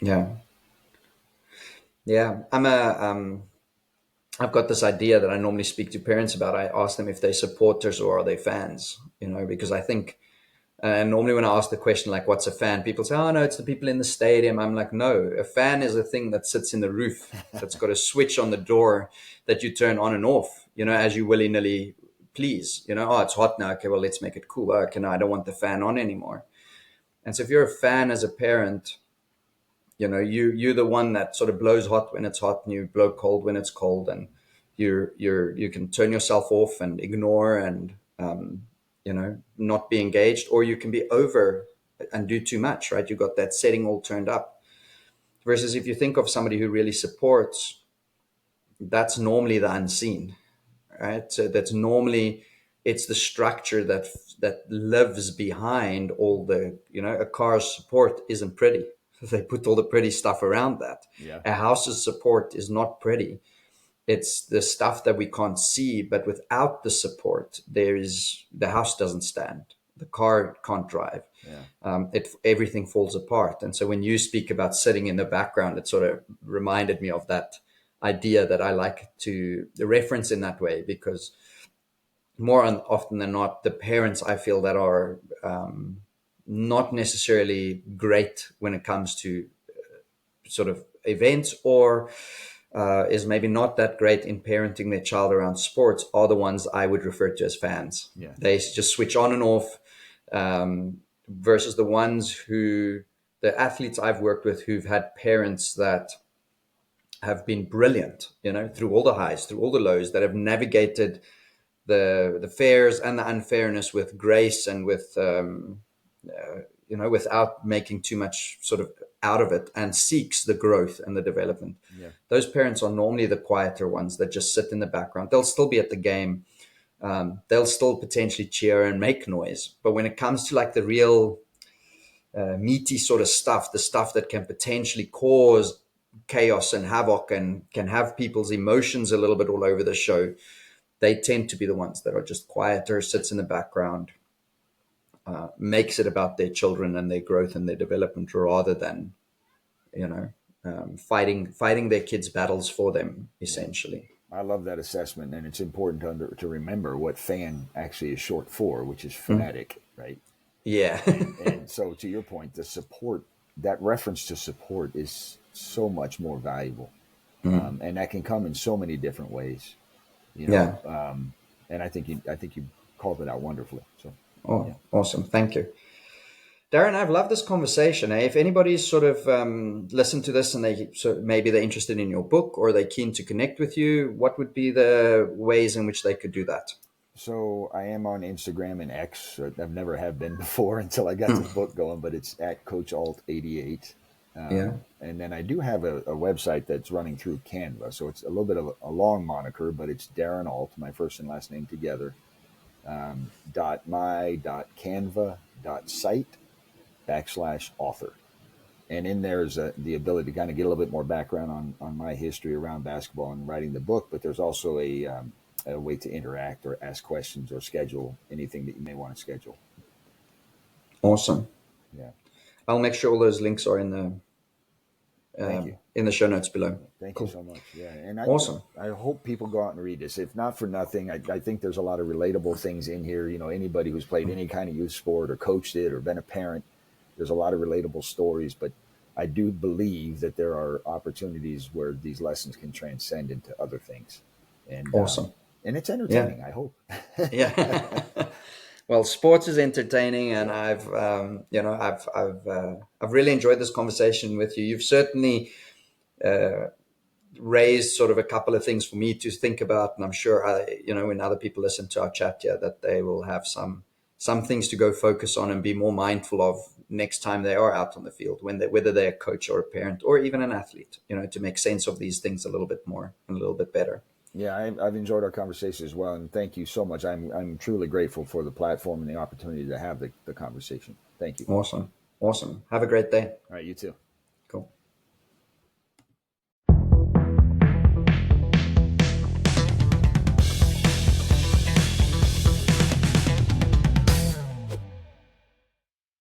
Yeah. Yeah. I've got this idea that I normally speak to parents about. I ask them if they're supporters or are they fans, because I think, and normally when I ask the question, like, what's a fan? People say, oh, no, it's the people in the stadium. I'm like, no, a fan is a thing that sits in the roof, that's got a switch on the door that you turn on and off, as you willy nilly please. Oh, it's hot now. Okay, well, let's make it cool. Okay, no, I don't want the fan on anymore. And so if you're a fan as a parent, you're the one that sort of blows hot when it's hot and you blow cold when it's cold, and you can turn yourself off and ignore and not be engaged, or you can be over and do too much, right? You got that setting all turned up. Versus if you think of somebody who really supports, that's normally the unseen, right? So that's normally, it's the structure that lives behind all the, a car's support isn't pretty. They put all the pretty stuff around that. Yeah. A house's support is not pretty. It's the stuff that we can't see, but without the support, the house doesn't stand. The car can't drive. Yeah. Everything falls apart. And so when you speak about sitting in the background, it sort of reminded me of that idea that I like to reference in that way, because often than not, the parents I feel that are not necessarily great when it comes to sort of events, or is maybe not that great in parenting their child around sports, are the ones I would refer to as fans. Yeah. They just switch on and off, versus the athletes I've worked with who've had parents that have been brilliant, through all the highs, through all the lows, that have navigated the fairs and the unfairness with grace and with without making too much sort of out of it, and seeks the growth and the development. Yeah. Those parents are normally the quieter ones that just sit in the background. They'll still be at the game. They'll still potentially cheer and make noise. But when it comes to like the real meaty sort of stuff, the stuff that can potentially cause chaos and havoc and can have people's emotions a little bit all over the show, they tend to be the ones that are just quieter, sits in the background, makes it about their children and their growth and their development, rather than fighting their kids' battles for them, Yeah. essentially. I love that assessment, and it's important to remember what fan actually is short for, which is Mm. fanatic, right? Yeah. And so, to your point, the support, that reference to support, is so much more valuable, Mm. and that can come in so many different ways, you know. Yeah. And I think you called it out wonderfully. So, Oh, yeah. awesome. Thank you. Darren, I've loved this conversation. If anybody's sort of listened to this and maybe they're interested in your book or they're keen to connect with you, what would be the ways in which they could do that? So I am on Instagram and X. I've never have been before until I got this book going, but it's at Coach Alt 88. Yeah. And then I do have a website that's running through Canva. So it's a little bit of a long moniker, but it's Darren Ault, my first and last name together, .my.canva.site /author. And in there's the ability to kind of get a little bit more background on my history around basketball and writing the book, but there's also a way to interact or ask questions or schedule anything that you may want to schedule. Awesome. Yeah. I'll make sure all those links are Thank you. in the show notes below. Thank you Cool. so much. Yeah. And Awesome. I hope people go out and read this. If not for nothing, I think there's a lot of relatable things in here. You know, anybody who's played any kind of youth sport or coached it or been a parent, there's a lot of relatable stories. But I do believe that there are opportunities where these lessons can transcend into other things. Awesome. And it's Yeah. entertaining, I hope. Yeah. Well, sports is entertaining, and Yeah. I've really enjoyed this conversation with you. You've certainly raised sort of a couple of things for me to think about, and I'm sure when other people listen to our chat here, that they will have some things to go focus on and be more mindful of next time they are out on the field, whether they're a coach or a parent or even an athlete. To make sense of these things a little bit more and a little bit better. Yeah, I've enjoyed our conversation as well, and thank you so much. I'm truly grateful for the platform and the opportunity to have the conversation. Thank you. Awesome. Have a great day. All right, you too.